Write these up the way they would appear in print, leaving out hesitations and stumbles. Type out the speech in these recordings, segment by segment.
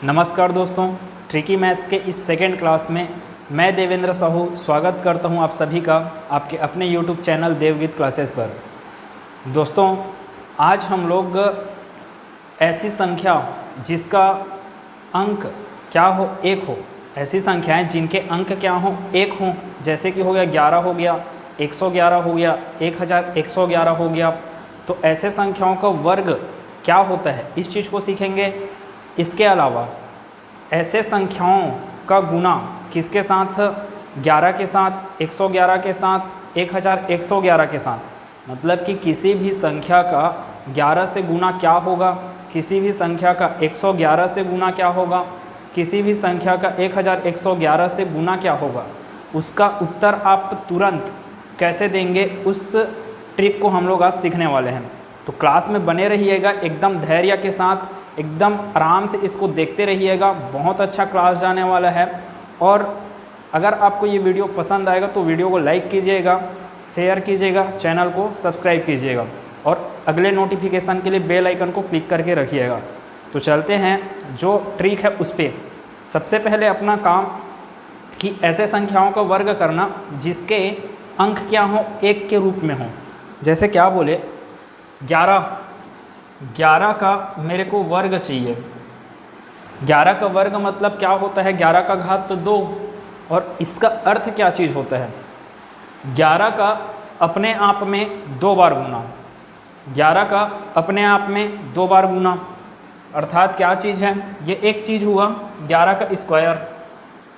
नमस्कार दोस्तों, tricky maths के इस सेकेंड क्लास में मैं देवेंद्र साहू स्वागत करता हूं आप सभी का आपके अपने YouTube चैनल देवगीत क्लासेस पर। दोस्तों, आज हम लोग ऐसी संख्या जिसका अंक क्या हो, एक हो, ऐसी संख्याएं जिनके अंक क्या हो, एक हो, जैसे कि हो गया 11 हो गया, 111 हो गया, 1111 हो गया। तो ऐसे संख्याओं का वर्ग क्या होता है, इस चीज़ को सीखेंगे। इसके अलावा ऐसे संख्याओं का गुना किसके साथ, 11 के साथ, 111 के साथ, 1111 के साथ, मतलब कि किसी भी संख्या का 11 से गुना क्या होगा, किसी भी संख्या का 111 से गुना क्या होगा, किसी भी संख्या का 1111 से गुना क्या होगा, उसका उत्तर आप तुरंत कैसे देंगे, उस ट्रिक को हम लोग आज सीखने वाले हैं। तो क्लास में बने रहिएगा, एकदम धैर्य के साथ, एकदम आराम से इसको देखते रहिएगा। बहुत अच्छा क्लास जाने वाला है। और अगर आपको ये वीडियो पसंद आएगा तो वीडियो को लाइक कीजिएगा, शेयर कीजिएगा, चैनल को सब्सक्राइब कीजिएगा और अगले नोटिफिकेशन के लिए बेल आइकन को क्लिक करके रखिएगा। तो चलते हैं जो ट्रिक है उस पर। सबसे पहले अपना काम कि ऐसे संख्याओं का वर्ग करना जिसके अंक क्या हो, एक के रूप में हो। जैसे क्या बोले, 11 का मेरे को वर्ग चाहिए। 11 का वर्ग मतलब क्या होता है, 11 का घात 2। और इसका अर्थ क्या चीज़ होता है, 11 का अपने आप में 2 बार गुना, 11 का अपने आप में 2 बार गुना, अर्थात क्या चीज़ है, ये एक चीज़ हुआ 11 का स्क्वायर,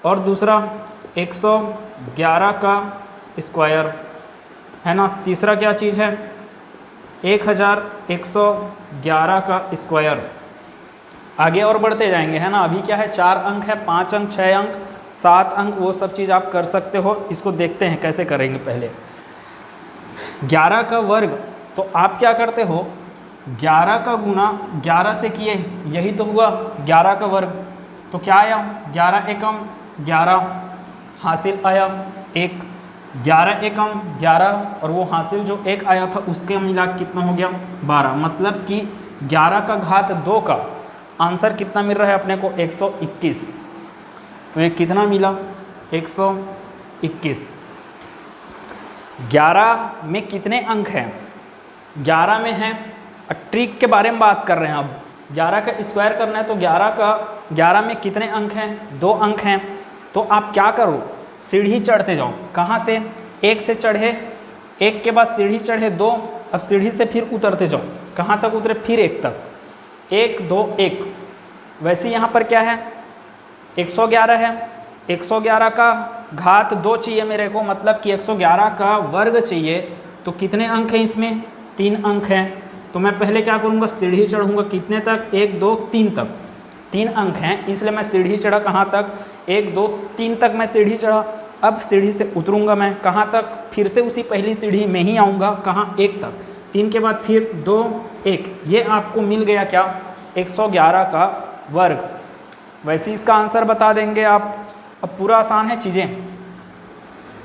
और दूसरा 111 का स्क्वायर है ना। तीसरा क्या चीज़ है, 1111 का स्क्वायर। आगे और बढ़ते जाएंगे, है ना। अभी क्या है, 4 अंक है, 5 अंक, 6 अंक, 7 अंक, वो सब चीज़ आप कर सकते हो। इसको देखते हैं कैसे करेंगे। पहले 11 का वर्ग, तो आप क्या करते हो, 11 का गुना 11 से किए, यही तो हुआ 11 का वर्ग। तो क्या आया, 11 एकम 11 हासिल आया 1, 11 एकम 11, और वो हासिल जो 1 आया था उसके मिला कितना हो गया 12। मतलब कि 11 का घात 2 का आंसर कितना मिल रहा है अपने को, 121। तो ये कितना मिला, 121। 11 में कितने अंक हैं, 11 में है, ट्रिक के बारे में बात कर रहे हैं। अब 11 का स्क्वायर करना है तो 11 में कितने अंक हैं, 2 अंक हैं। तो आप क्या करो, सीढ़ी चढ़ते जाओ। कहाँ से, 1 से चढ़े, 1 के बाद सीढ़ी चढ़े 2, अब सीढ़ी से फिर उतरते जाओ। कहाँ तक उतरे, फिर 1 तक, 1 2 1। वैसे यहाँ पर क्या है, 111 है, 111 का घात 2 चाहिए मेरे को, मतलब कि 111 का वर्ग चाहिए। तो कितने अंक हैं इसमें, 3 अंक हैं। तो मैं पहले क्या करूँगा, सीढ़ी चढ़ूँगा कितने तक, 1 2 3 तक। 3 अंक हैं इसलिए मैं सीढ़ी चढ़ा कहाँ तक, 1 2 3 तक मैं सीढ़ी चढ़ा। अब सीढ़ी से उतरूँगा मैं कहाँ तक, फिर से उसी पहली सीढ़ी में ही आऊँगा, कहाँ, 1 तक। 3 के बाद फिर 2 1। ये आपको मिल गया क्या, 111 का वर्ग। वैसे इसका आंसर बता देंगे आप। अब पूरा आसान है चीज़ें,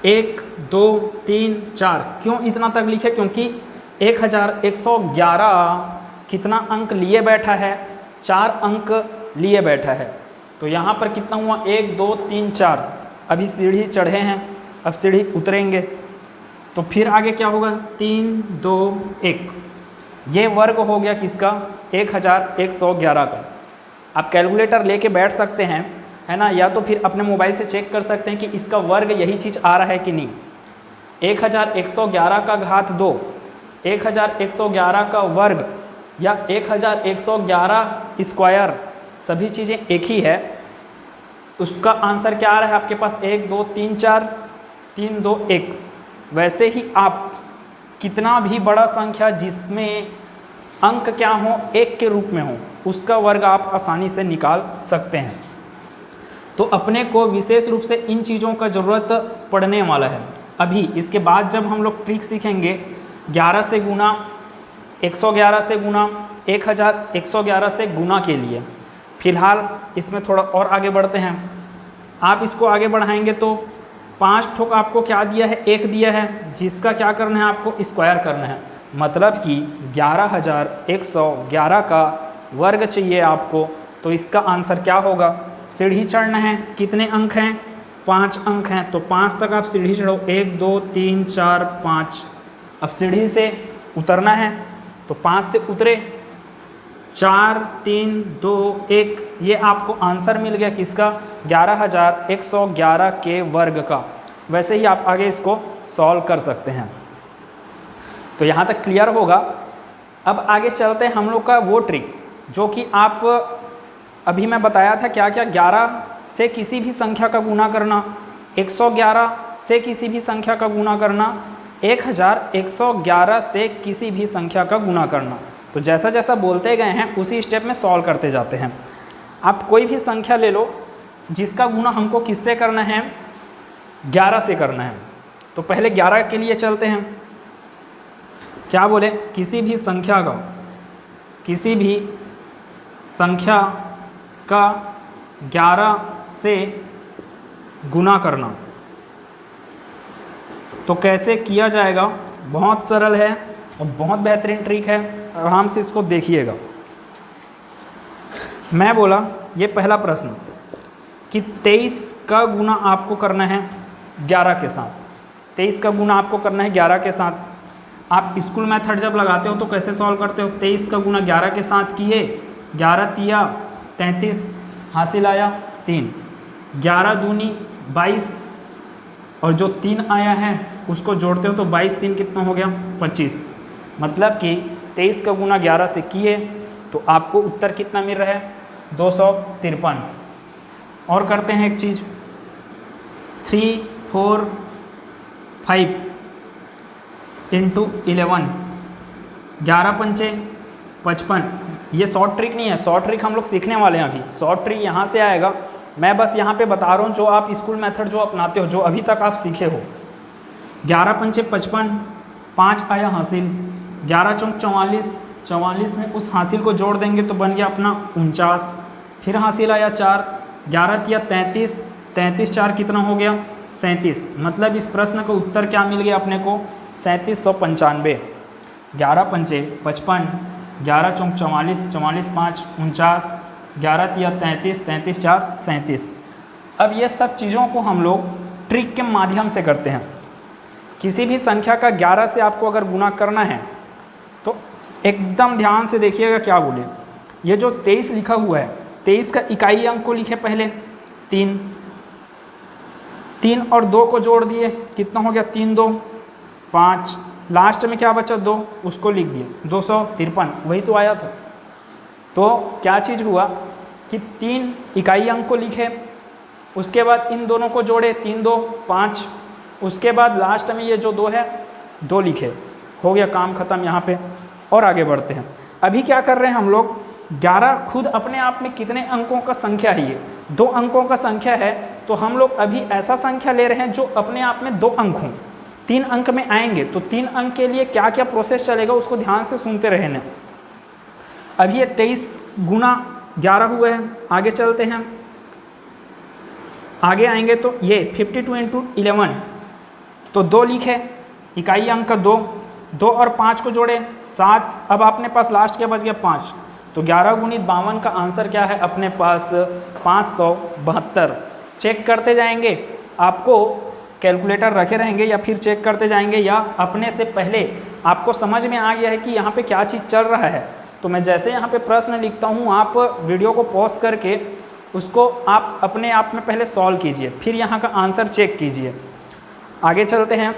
1 2 3 4। क्यों इतना तक लिखे, क्योंकि 1111 कितना अंक लिए बैठा है, 4 अंक लिए बैठा है। तो यहाँ पर कितना हुआ, 1 2 3 4। अभी सीढ़ी चढ़े हैं, अब सीढ़ी उतरेंगे तो फिर आगे क्या होगा, 3 2 1। ये वर्ग हो गया किसका, 1111 का। आप कैलकुलेटर लेके बैठ सकते हैं, है ना, या तो फिर अपने मोबाइल से चेक कर सकते हैं कि इसका वर्ग यही चीज़ आ रहा है कि नहीं। 1111 का घात 2, 1111 का वर्ग या 1111 स्क्वायर, सभी चीज़ें एक ही है। उसका आंसर क्या आ रहा है आपके पास, 1 2 3 4, 3 2 1। वैसे ही आप कितना भी बड़ा संख्या जिसमें अंक क्या हो, 1 के रूप में हो, उसका वर्ग आप आसानी से निकाल सकते हैं। तो अपने को विशेष रूप से इन चीज़ों का ज़रूरत पड़ने वाला है अभी। इसके बाद जब हम लोग ट्रिक सीखेंगे, 11 से गुना, 111 से गुना, 1111 से गुना के लिए। फिलहाल इसमें थोड़ा और आगे बढ़ते हैं। आप इसको आगे बढ़ाएंगे तो 5 ठोक आपको क्या दिया है, 1 दिया है, जिसका क्या करना है, आपको स्क्वायर करना है। मतलब कि 11,111 का वर्ग चाहिए आपको, तो इसका आंसर क्या होगा? सीढ़ी चढ़ना है, कितने अंक हैं? 5 अंक हैं, तो 5 तक आप सीढ़ी चढ़ो, 1 2 3 4 5। अब सीढ़ी से उतरना है तो 5 से उतरे, 4 3 2 1, ये आपको आंसर मिल गया किसका? 11,111 के वर्ग का। वैसे ही आप आगे इसको सॉल्व कर सकते हैं। तो यहाँ तक क्लियर होगा। अब आगे चलते हैं हम लोग का वो ट्रिक जो कि आप अभी मैं बताया था क्या क्या, 11 से किसी भी संख्या का गुना करना, 111 से किसी भी संख्या का गुना करना, 1111 से किसी भी संख्या का गुना करना। तो जैसा जैसा बोलते गए हैं उसी स्टेप में सॉल्व करते जाते हैं। आप कोई भी संख्या ले लो जिसका गुना हमको किससे करना है? 11 से करना है। तो पहले 11 के लिए चलते हैं। क्या बोले? किसी भी संख्या का 11 से गुना करना। तो कैसे किया जाएगा? बहुत सरल है और बहुत बेहतरीन ट्रिक है, आराम से इसको देखिएगा। मैं बोला ये पहला प्रश्न कि 23 का गुना आपको करना है 11 के साथ। 23 का गुना आपको करना है 11 के साथ। आप स्कूल मेथड जब लगाते हो तो कैसे सॉल्व करते हो? 23 का गुना 11 के साथ किए, 11 तिया 33, हासिल आया 3, 11 दूनी 22, और जो 3 आया है उसको जोड़ते हो तो 22 3 कितना हो गया? 25। मतलब कि 23 का गुना 11 से किए तो आपको उत्तर कितना मिल रहा है? 253। और करते हैं एक चीज़, 3 4 5 इंटू 11, 11 पंचे 55। ये शॉर्ट ट्रिक नहीं है, शॉर्ट ट्रिक हम लोग सीखने वाले हैं अभी। शॉर्ट ट्रिक यहाँ से आएगा, मैं बस यहाँ पे बता रहा हूँ जो आप स्कूल मेथड जो अपनाते हो, जो अभी तक आप सीखे हो। 11 पंचे 55, 5 आया हासिल, 11 चौक 44, 44 में उस हासिल को जोड़ देंगे तो बन गया अपना 49, फिर हासिल आया 4, 11 तिया 33, 33 4 कितना हो गया? 37। मतलब इस प्रश्न का उत्तर क्या मिल गया अपने को? 3795। 11 पंचे 55, 11 चौक 44, 44 5 49, 11 तिया 33, 33 4 37। अब ये सब चीज़ों को हम लोग ट्रिक के माध्यम से करते हैं। किसी भी संख्या का 11 से आपको अगर गुना करना है तो एकदम ध्यान से देखिएगा क्या बोले। ये जो 23 लिखा हुआ है, 23 का इकाई अंक को लिखे पहले 3, 3 और 2 को जोड़ दिए, कितना हो गया? 3 2 5, लास्ट में क्या बचा? 2, उसको लिख दिए 253, वही तो आया था। तो क्या चीज़ हुआ कि 3 इकाई अंक को लिखे, उसके बाद इन दोनों को जोड़े, 3 2 5, उसके बाद लास्ट में ये जो 2 है 2 लिखे, हो गया काम ख़त्म यहाँ पे। और आगे बढ़ते हैं। अभी क्या कर रहे हैं हम लोग? 11 खुद अपने आप में कितने अंकों का संख्या है? ये 2 अंकों का संख्या है। तो हम लोग अभी ऐसा संख्या ले रहे हैं जो अपने आप में 2 अंक हों, 3 अंक में आएंगे। तो 3 अंक के लिए क्या क्या प्रोसेस चलेगा उसको ध्यान से सुनते रहना। अभी ये 23 गुना 11 हुए हैं। आगे चलते हैं, आगे आएंगे तो ये 52 इंटू 11, तो 2 लिखे, इकाई अंक का 2, 2 और 5 को जोड़े 7। अब अपने पास लास्ट क्या बच गया? 5। तो 11 गुणित 52 का आंसर क्या है अपने पास? 572। चेक करते जाएंगे, आपको कैलकुलेटर रखे रहेंगे या फिर चेक करते जाएंगे, या अपने से पहले आपको समझ में आ गया है कि यहाँ पे क्या चीज़ चल रहा है। तो मैं जैसे यहाँ पे प्रश्न लिखता हूँ, आप वीडियो को पॉज करके उसको आप अपने आप में पहले सॉल्व कीजिए, फिर यहाँ का आंसर चेक कीजिए। आगे चलते हैं।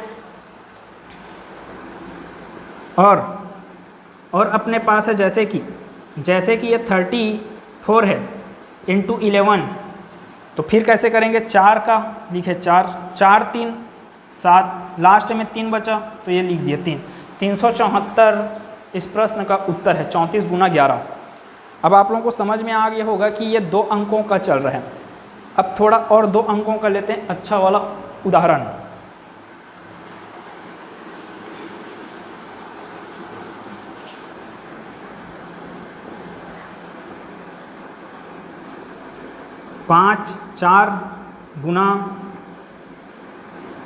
और अपने पास है जैसे कि ये 34 है इंटू 11, तो फिर कैसे करेंगे? 4 का लिखे 4, 4 3 7, लास्ट में 3 बचा तो ये लिख दिया 3। 374 इस प्रश्न का उत्तर है, 34 गुना 11। अब आप लोगों को समझ में आ गया होगा कि ये 2 अंकों का चल रहा है। अब थोड़ा और 2 अंकों का लेते हैं अच्छा वाला उदाहरण। पाँच 4 गुना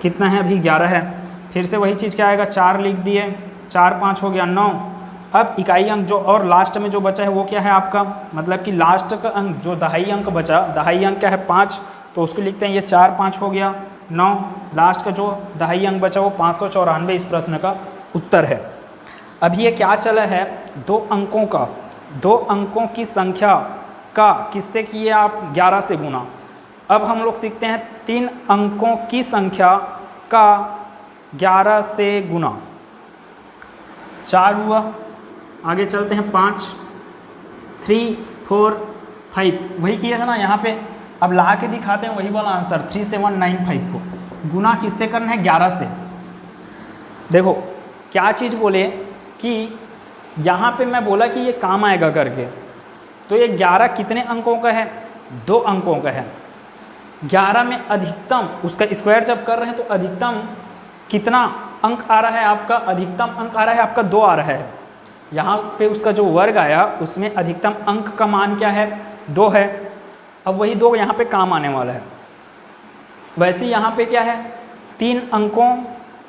कितना है? अभी 11 है। फिर से वही चीज़ क्या आएगा? 4 लिख दिए, 4 5 हो गया 9, अब इकाई अंक जो और लास्ट में जो बचा है वो क्या है आपका, मतलब कि लास्ट का अंक जो दहाई अंक बचा, दहाई अंक क्या है 5, तो उसको लिखते हैं ये 4 5 हो गया 9, लास्ट का जो दहाई अंक बचा वो 594 इस प्रश्न का उत्तर है। अब ये क्या चला है, 2 अंकों का, 2 अंकों की संख्या का किससे किए आप 11 से गुना। अब हम लोग सीखते हैं 3 अंकों की संख्या का 11 से गुना, 4 हुआ, आगे चलते हैं 5, 3 4 5, वही किया था ना यहाँ पे, अब ला के दिखाते हैं वही वाला आंसर 3795 को गुना किससे करना है 11 से। देखो क्या चीज़ बोले कि यहाँ पे मैं बोला कि ये काम आएगा करके, तो ये 11 कितने अंकों का है, 2 अंकों का है। 11 में अधिकतम उसका स्क्वायर जब कर रहे हैं तो अधिकतम कितना अंक आ रहा है आपका, अधिकतम अंक आ रहा है आपका 2 आ रहा है। यहाँ पे उसका जो वर्ग आया उसमें अधिकतम अंक का मान क्या है 2 है। अब वही 2 यहाँ पे काम आने वाला है। वैसे यहाँ पे क्या है 3 अंकों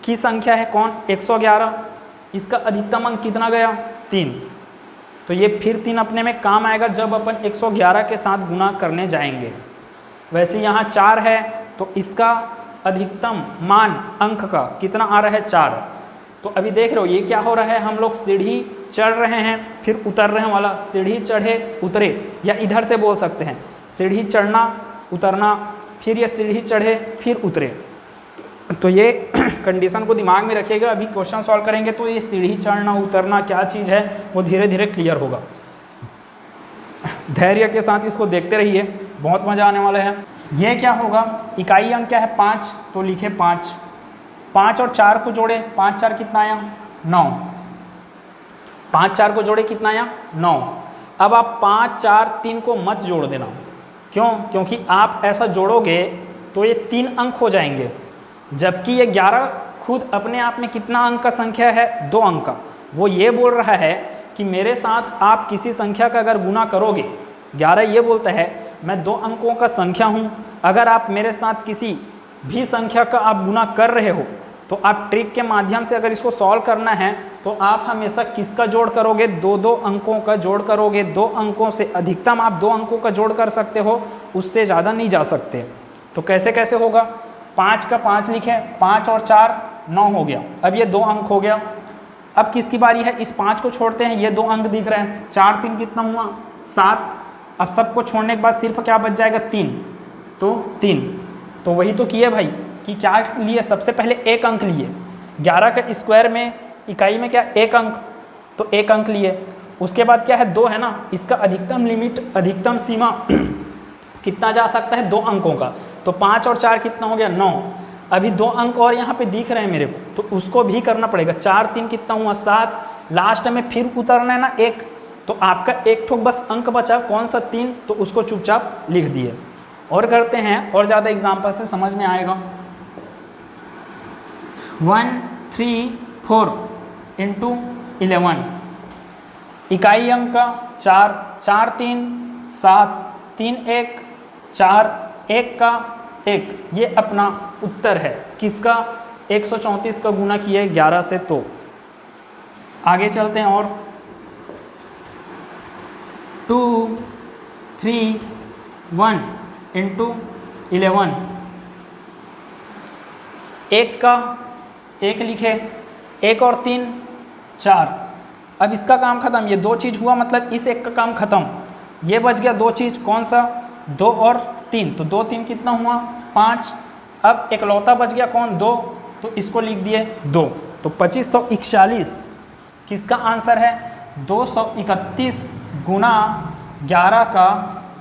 की संख्या है कौन 111, इसका अधिकतम अंक कितना गया 3, तो ये फिर 3 अपने में काम आएगा जब अपन 111 के साथ गुना करने जाएंगे। वैसे यहाँ 4 है तो इसका अधिकतम मान अंक का कितना आ रहा है 4। तो अभी देख रहे हो ये क्या हो रहा है, हम लोग सीढ़ी चढ़ रहे हैं फिर उतर रहे हैं वाला, सीढ़ी चढ़े उतरे, या इधर से बोल सकते हैं सीढ़ी चढ़ना उतरना, फिर ये सीढ़ी चढ़े फिर उतरे। तो ये कंडीशन को दिमाग में रखिएगा, अभी क्वेश्चन सॉल्व करेंगे तो ये सीढ़ी चढ़ना उतरना क्या चीज़ है वो धीरे धीरे क्लियर होगा। धैर्य के साथ इसको देखते रहिए, बहुत मज़ा आने वाला है। ये क्या होगा, इकाई अंक क्या है 5, तो लिखे 5, 5 और 4 को जोड़े, 5 4 कितना आया 9, 5 4 को जोड़े कितना आया 9। अब आप 5 4 3 को मत जोड़ देना, क्यों, क्योंकि आप ऐसा जोड़ोगे तो ये 3 अंक हो जाएंगे, जबकि ये 11 खुद अपने आप में कितना अंक का संख्या है 2 अंक का। वो ये बोल रहा है कि मेरे साथ आप किसी संख्या का अगर गुना करोगे, 11 ये बोलता है मैं 2 अंकों का संख्या हूँ, अगर आप मेरे साथ किसी भी संख्या का आप गुना कर रहे हो तो आप ट्रिक के माध्यम से अगर इसको सॉल्व करना है तो आप हमेशा किसका जोड़ करोगे 2 अंकों का जोड़ करोगे। 2 अंकों से अधिकतम आप 2 अंकों का जोड़ कर सकते हो, उससे ज़्यादा नहीं जा सकते। तो कैसे कैसे होगा, 5 का 5 लिखे, 5 और 4 9 हो गया, अब ये 2 अंक हो गया। अब किसकी बारी है, इस 5 को छोड़ते हैं, ये 2 अंक दिख रहे हैं, 4 3 कितना हुआ 7। अब सबको छोड़ने के बाद सिर्फ क्या बच जाएगा 3, तो 3। तो वही तो किए भाई कि क्या लिए, सबसे पहले 1 अंक लिए, 11 का स्क्वायर में इकाई में क्या 1 अंक, तो 1 अंक लिए। उसके बाद क्या है 2 है ना, इसका अधिकतम लिमिट अधिकतम सीमा कितना जा सकता है 2 अंकों का, तो 5 और 4 कितना हो गया 9। अभी 2 अंक और यहाँ पे दिख रहे हैं मेरे को, तो उसको भी करना पड़ेगा। 4 3 कितना हुआ 7, लास्ट में फिर उतरना है ना 1, तो आपका 1 ठोक बस अंक बचा, कौन सा 3, तो उसको चुपचाप लिख दिए। और करते हैं, और ज़्यादा एग्जाम्पल से समझ में आएगा। 1 3 4 इंटू 11, इकाई अंक का 4, 4 3 7, 3 1 4, 1 का 1, ये अपना उत्तर है किसका 134 का गुना किया 11 से। तो आगे चलते हैं, और 2 3 1 इंटू 11, 1 का 1 लिखे, 1 और 3 4। अब इसका काम खत्म, ये 2 चीज़ हुआ, मतलब इस 1 का काम खत्म। ये बच गया 2 चीज़, कौन सा 2 और 3, तो 2 3 कितना हुआ 5। अब इकलौता बच गया कौन 2, तो इसको लिख दिए 2, तो 2541 किसका आंसर है 231 गुना 11 का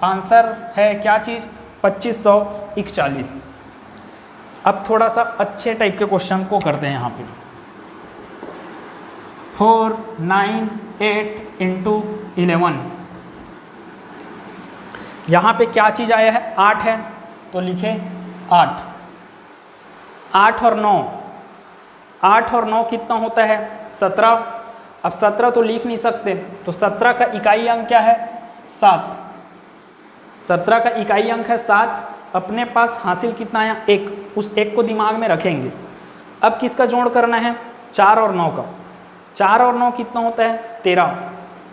आंसर है क्या चीज़ 2541। अब थोड़ा सा अच्छे टाइप के क्वेश्चन को करते हैं यहाँ पे। 4 9 8 इंटू 11, यहाँ पे क्या चीज़ आया है 8 है, तो लिखे 8। 8 और 9, 8 और 9 कितना होता है 17। अब 17 तो लिख नहीं सकते, तो 17 का इकाई अंक क्या है 7। 17 का इकाई अंक है 7, अपने पास हासिल कितना आया 1, उस 1 को दिमाग में रखेंगे। अब किसका जोड़ करना है 4 और 9 का। 4 और 9 कितना होता है 13।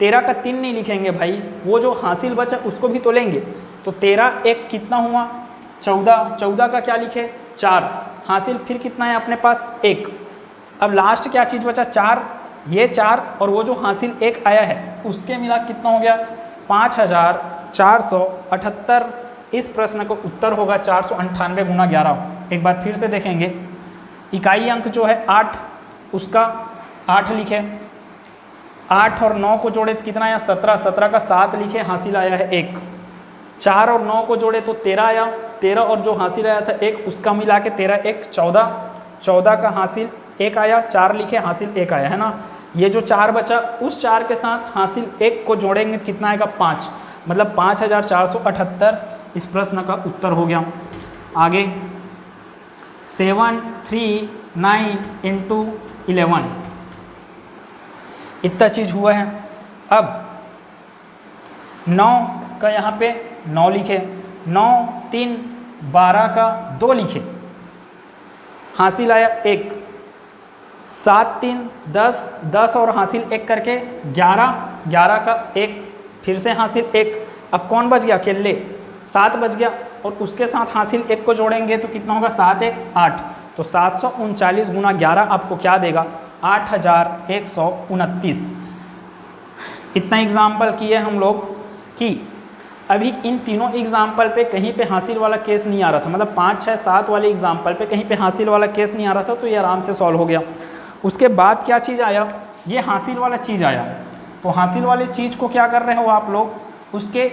13 का 3 नहीं लिखेंगे भाई, वो जो हासिल बचा उसको भी तो लेंगे। तो 13 एक कितना हुआ 14, 14 का क्या लिखे 4, हासिल फिर कितना है अपने पास 1। अब लास्ट क्या चीज़ बचा 4, ये 4 और वो जो हासिल 1 आया है उसके मिला कितना हो गया 5478। इस प्रश्न का उत्तर होगा 498 गुना 11। एक बार फिर से देखेंगे, इकाई अंक जो है 8, उसका 8 लिखे, 8 और 9 को जोड़े तो कितना आया 17, 17 का 7 लिखे, हासिल आया है 1। 4 और 9 को जोड़े तो 13 आया, 13 और जो हासिल आया था 1 उसका मिला के 13 1 14, 14 का हासिल 1 आया, 4 लिखे, हासिल 1 आया है ना। ये जो 4 बचा उस 4 के साथ हासिल 1 को जोड़ेंगे तो कितना आएगा 5, मतलब 5478 इस प्रश्न का उत्तर हो गया। आगे 7 3 9 इंटू 11 इतना चीज़ हुआ है। अब 9 का यहाँ पे 9 लिखे, 9 3 12 का 2 लिखे, हासिल आया 1, 7 3 10, 10 और हासिल 1 करके 11, 11 का 1 फिर से हासिल 1। अब कौन बच गया अकेले 7 बच गया और उसके साथ हासिल 1 को जोड़ेंगे तो कितना होगा 7 1 8। तो 739 गुना 11 आपको क्या देगा 8129। इतना एग्जाम्पल किए हम लोग कि अभी इन तीनों एग्जाम्पल पे कहीं पे हासिल वाला केस नहीं आ रहा था, मतलब 5 6 7 वाले एग्जाम्पल पे कहीं पे हासिल वाला केस नहीं आ रहा था, तो ये आराम से सॉल्व हो गया। उसके बाद क्या चीज़ आया, ये हासिल वाला चीज़ आया। तो हासिल वाले चीज़ को क्या कर रहे हो आप लोग, उसके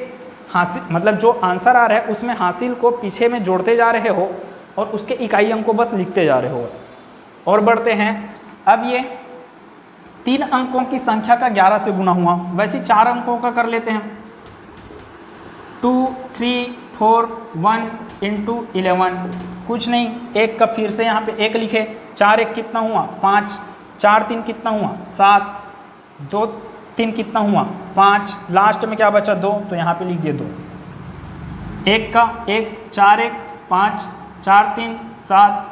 हासिल मतलब जो आंसर आ रहा है उसमें हासिल को पीछे में जोड़ते जा रहे हो और उसके इकाई अंक को बस लिखते जा रहे हो। और बढ़ते हैं, अब ये 3 अंकों की संख्या का 11 से गुना हुआ, वैसे 4 अंकों का कर लेते हैं। 2 3 4 1 इंटू 11, कुछ नहीं, 1 का फिर से यहाँ पे 1 लिखे, 4 1 कितना हुआ 5, 4 3 कितना हुआ 7, 2 3 कितना हुआ 5, लास्ट में क्या बचा 2, तो यहाँ पे लिख दिए 2। 1 का 1, 4 1 5, 4 3 7,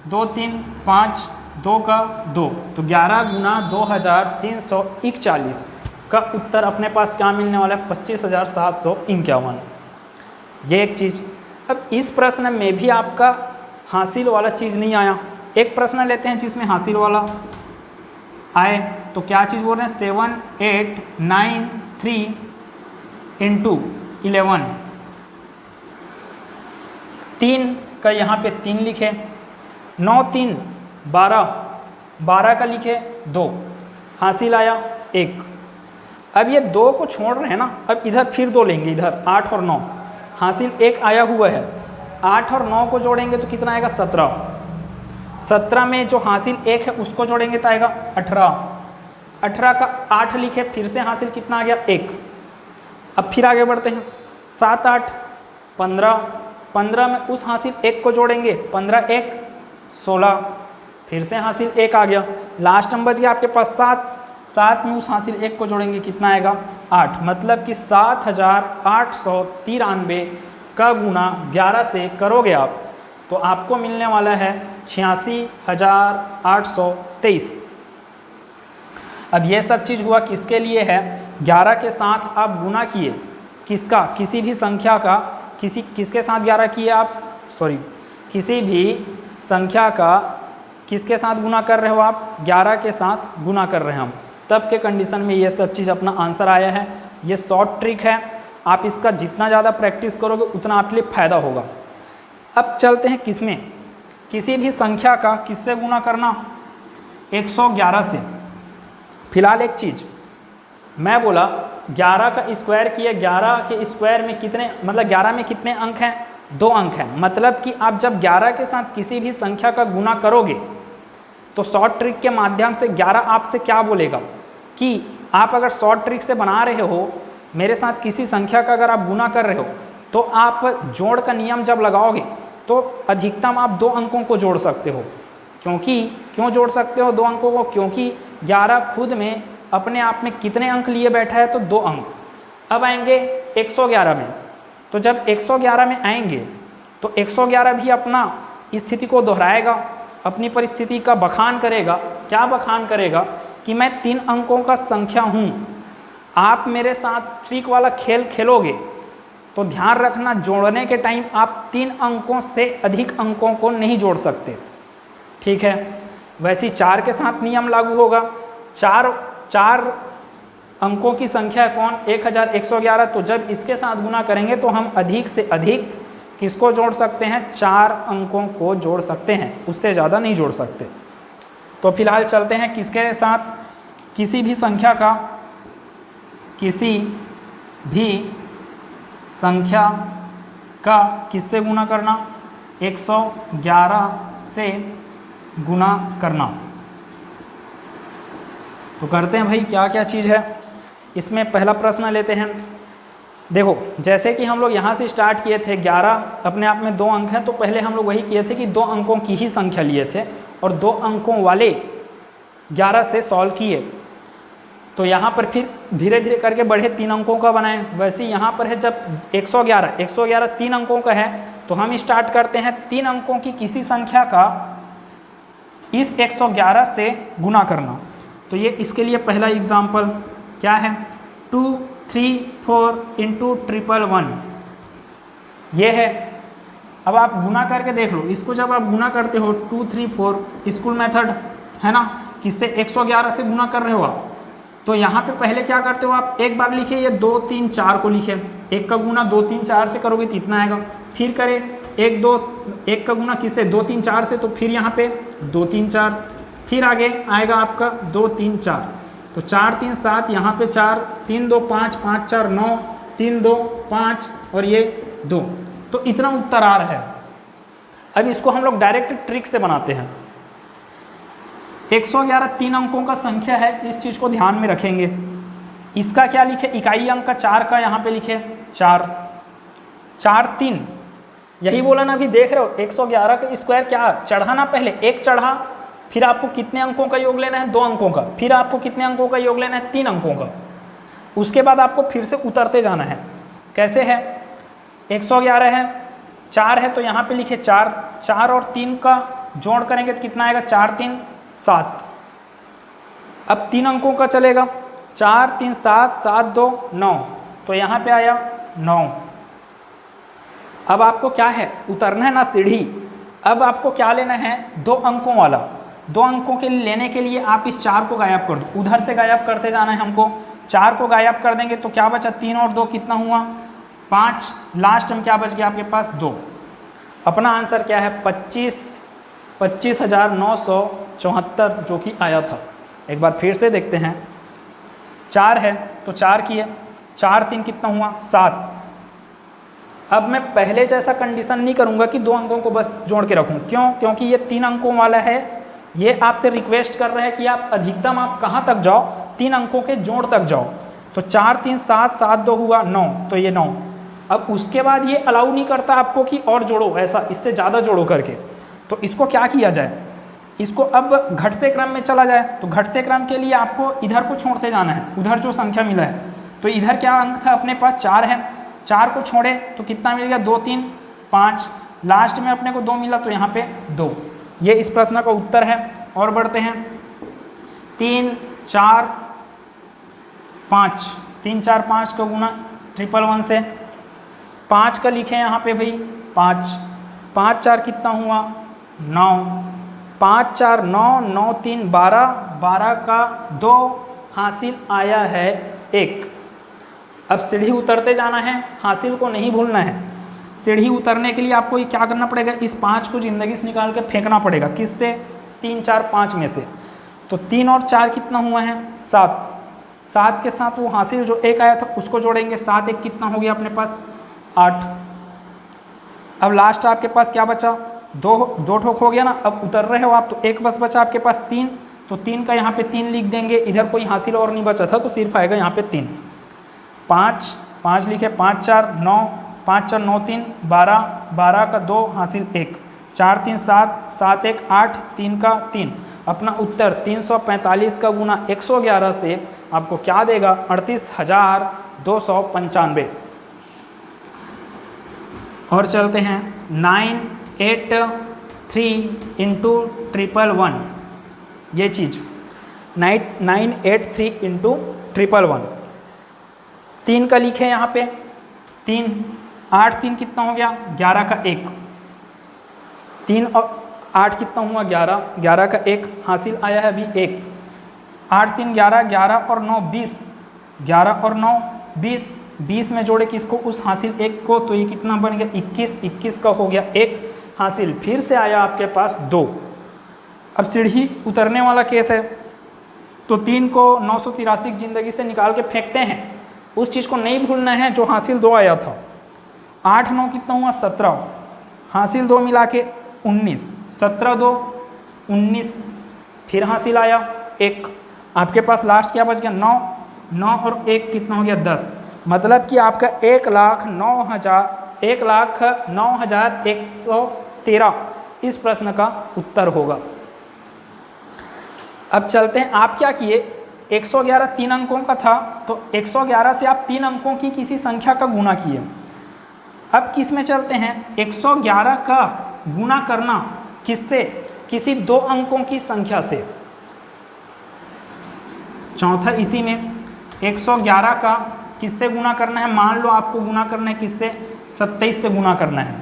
2 3 5, 2 का 2, तो 11 गुना 2341 का उत्तर अपने पास क्या मिलने वाला है 25,751। ये एक चीज़। अब इस प्रश्न में भी आपका हासिल वाला चीज़ नहीं आया। एक प्रश्न लेते हैं जिसमें हासिल वाला आए, तो क्या चीज़ बोल रहे हैं 7 8 9 3 इंटू 11, 3 का यहाँ पे 3 लिखे, 9 3 12, 12 का लिखे 2, हासिल आया 1। अब ये 2 को छोड़ रहे हैं ना, अब इधर फिर 2 लेंगे, इधर 8 और 9, हासिल 1 आया हुआ है, 8 और 9 को जोड़ेंगे तो कितना आएगा 17, 17 में जो हासिल 1 है उसको जोड़ेंगे तो आएगा 18, 18 का 8 लिखे, फिर से हासिल कितना आ गया 1। अब फिर आगे बढ़ते हैं, 7 8 15, 15 में उस हासिल 1 को जोड़ेंगे, 15 1 16, फिर से हासिल 1 आ गया, लास्ट में बच गया आपके पास 7, 7 में उस हासिल 1 को जोड़ेंगे कितना आएगा 8, मतलब कि 7893 का गुना 11 से करोगे आप तो आपको मिलने वाला है 86,823। अब ये सब चीज़ हुआ किसके लिए है, 11 के साथ आप गुना किए, किसका, किसी भी संख्या का, किसके साथ 11 किए आप, सॉरी किसी भी संख्या का किसके साथ गुना कर रहे हो आप, 11 के साथ गुना कर रहे हैं हम, तब के कंडीशन में ये सब चीज़ अपना आंसर आया है। ये शॉर्ट ट्रिक है, आप इसका जितना ज़्यादा प्रैक्टिस करोगे उतना आपके लिए फ़ायदा होगा। अब चलते हैं किसमें, किसी भी संख्या का किससे गुना करना, 111 से। फिलहाल एक चीज़ मैं बोला 11 का स्क्वायर किया, 11 के स्क्वायर में कितने, मतलब 11 में कितने अंक हैं, 2 अंक हैं, मतलब कि आप जब 11 के साथ किसी भी संख्या का गुना करोगे तो शॉर्ट ट्रिक के माध्यम से 11 आपसे क्या बोलेगा कि आप अगर शॉर्ट ट्रिक से बना रहे हो, मेरे साथ किसी संख्या का अगर आप गुना कर रहे हो तो आप जोड़ का नियम जब लगाओगे तो अधिकतम आप 2 अंकों को जोड़ सकते हो। क्यों जोड़ सकते हो 2 अंकों को, क्योंकि 11 खुद में अपने आप में कितने अंक लिए बैठा है, तो 2 अंक। अब आएंगे 111 में, तो जब 111 में आएंगे तो 111 भी अपना स्थिति को दोहराएगा, अपनी परिस्थिति का बखान करेगा। क्या बखान करेगा कि मैं 3 अंकों का संख्या हूँ, आप मेरे साथ ट्रिक वाला खेल खेलोगे तो ध्यान रखना, जोड़ने के टाइम आप 3 अंकों से अधिक अंकों को नहीं जोड़ सकते, ठीक है। वैसे 4 के साथ नियम लागू होगा। 4 अंकों की संख्या कौन, 1111, तो जब इसके साथ गुना करेंगे तो हम अधिक से अधिक किसको जोड़ सकते हैं, 4 अंकों को जोड़ सकते हैं, उससे ज़्यादा नहीं जोड़ सकते। तो फिलहाल चलते हैं किसके साथ, किसी भी संख्या का किससे गुना करना, 111 से गुना करना। तो करते हैं भाई, क्या क्या चीज़ है इसमें। पहला प्रश्न लेते हैं। देखो, जैसे कि हम लोग यहाँ से स्टार्ट किए थे, 11 अपने आप में 2 अंक हैं, तो पहले हम लोग वही किए थे कि 2 अंकों की ही संख्या लिए थे और 2 अंकों वाले 11 से सॉल्व किए। तो यहाँ पर फिर धीरे धीरे करके बढ़े 3 अंकों का बनाए। वैसे यहाँ पर है जब 111 3 अंकों का है, तो हम स्टार्ट करते हैं 3 अंकों की किसी संख्या का इस 111 से गुना करना। तो ये इसके लिए पहला एग्जाम्पल क्या है, 2 3 4 इंटू 111 ये है। अब आप गुना करके देख लो, इसको जब आप गुना करते हो 2 3 4 स्कूल मेथड है ना, किससे 111 से गुना कर रहे हो आप, तो यहाँ पे पहले क्या करते हो आप, एक बार लिखे ये 2 3 4 को लिखे, 1 का गुना 2 3 4 से करोगे तो इतना आएगा। फिर करें 1 का गुना किससे, 2 3 4 से, तो फिर यहाँ पे 2 3 4, फिर आगे आएगा आपका 2 3 4, तो 4 3 7, यहाँ पे 4 3 2 5 5 4 9 3 2 5 और ये 2, तो इतना उत्तर आ रहा है। अब इसको हम लोग डायरेक्ट ट्रिक से बनाते हैं। 111 3 अंकों का संख्या है, इस चीज़ को ध्यान में रखेंगे। इसका क्या लिखे, इकाई अंक का 4 का यहाँ पे लिखे 4 4 3, यही बोला ना, अभी देख रहे हो 111 का स्क्वायर क्या चढ़ाना, पहले 1 चढ़ा, फिर आपको कितने अंकों का योग लेना है, 2 अंकों का, फिर आपको कितने अंकों का योग लेना है, 3 अंकों का, उसके बाद आपको फिर से उतरते जाना है। कैसे है, 111 है, 4 है, तो यहाँ पे लिखे 4 और 3 का जोड़ करेंगे तो कितना आएगा, 4 3 7। अब 3 अंकों का चलेगा, 4 3 7 7 2 9, तो यहाँ पे आया 9। अब आपको क्या है, उतरना है ना सीढ़ी। अब आपको क्या लेना है, 2 अंकों वाला। 2 अंकों के लेने के लिए आप इस 4 को गायब कर दो, उधर से गायब करते जाना है हमको। 4 को गायब कर देंगे तो क्या बचा, 3 और 2 कितना हुआ, 5, लास्ट में क्या बच गया आपके पास, 2। अपना आंसर क्या है, 25,974 जो कि आया था। एक बार फिर से देखते हैं, 4 है तो 4 किए, 4 3 कितना हुआ, 7। अब मैं पहले जैसा कंडीशन नहीं करूंगा कि 2 अंकों को बस जोड़ के रखूं, क्यों, क्योंकि ये 3 अंकों वाला है। ये आपसे रिक्वेस्ट कर रहे हैं कि आप अधिकतम आप कहाँ तक जाओ, 3 अंकों के जोड़ तक जाओ। तो 4 3 7 7 2 हुआ 9, तो ये 9। अब उसके बाद ये अलाउ नहीं करता आपको कि और जोड़ो, ऐसा इससे ज़्यादा जोड़ो करके। तो इसको क्या किया जाए, इसको अब घटते क्रम में चला जाए। तो घटते क्रम के लिए आपको इधर को छोड़ते जाना है, उधर जो संख्या मिला है। तो इधर क्या अंक था अपने पास, 4 है, 4 को छोड़े तो कितना मिल गया, 2 3 5, लास्ट में अपने को 2 मिला, तो यहाँ पे 2। ये इस प्रश्न का उत्तर है। और बढ़ते हैं, 3 4 5, 3 4 5 का गुना 111 से, 5 का लिखे यहाँ पे भाई 5, 5 4 कितना हुआ, 9, 5 4 9 9 3 12, 12 का 2 हासिल आया है 1। अब सीढ़ी उतरते जाना है, हासिल को नहीं भूलना है। सीढ़ी उतरने के लिए आपको ये क्या करना पड़ेगा, इस 5 को जिंदगी से निकाल के फेंकना पड़ेगा, किससे, 3 4 5 में से। तो 3 और 4 कितना हुआ है, 7। 7 के साथ वो हासिल जो 1 आया था उसको जोड़ेंगे, 7 1 कितना हो गया अपने पास, 8। अब लास्ट आपके पास क्या बचा, 2 ठोक हो गया ना। अब उतर रहे हो आप तो 1 बस बचा आपके पास 3, तो 3 का यहाँ पे 3 लिख देंगे, इधर कोई हासिल और नहीं बचा था तो सिर्फ आएगा यहाँ पे 3। 5 लिखे, 5 4 9, 5 4 9 3 12, 12 का 2 हासिल 1, 4 3 7 7 1 8, 3 का 3। अपना उत्तर 345 का गुना 111 से आपको क्या देगा, 38,295। और चलते हैं, 9 8 3 इंटू 111, ये चीज़ 983 इंटू 111। 3 का लिखे यहाँ पे 3, 8 3 कितना हो गया 11 का 1, 3 और 8 कितना हुआ 11, 11 का 1 हासिल आया है अभी 1, 8 3 11, 11 और 9 20, 11 और 9 20, 20 में जोड़े किसको उस हासिल 1 को, तो ये कितना बन गया 21, 21 का हो गया 1 हासिल। फिर से आया आपके पास 2। अब सीढ़ी उतरने वाला केस है, तो 3 को 983 की ज़िंदगी से निकाल के फेंकते हैं, उस चीज़ को नहीं भूलना है जो हासिल 2 आया था। 8 9 कितना हुआ 17, हासिल 2 मिला के 19, 17 2 19, फिर हासिल आया 1, आपके पास लास्ट क्या बच गया 9, 9 और 1 कितना हो गया 10, मतलब कि आपका 1,09,113 इस प्रश्न का उत्तर होगा। अब चलते हैं, आप क्या किए 111 3 अंकों का था, तो 111 से आप 3 अंकों की किसी संख्या का गुणा किए। अब किस में चलते हैं, 111 का गुणा करना किससे, किसी 2 अंकों की संख्या से। चौथा इसी में 111 का किससे गुणा करना है, मान लो आपको गुणा करना है किससे 27 से गुणा करना है,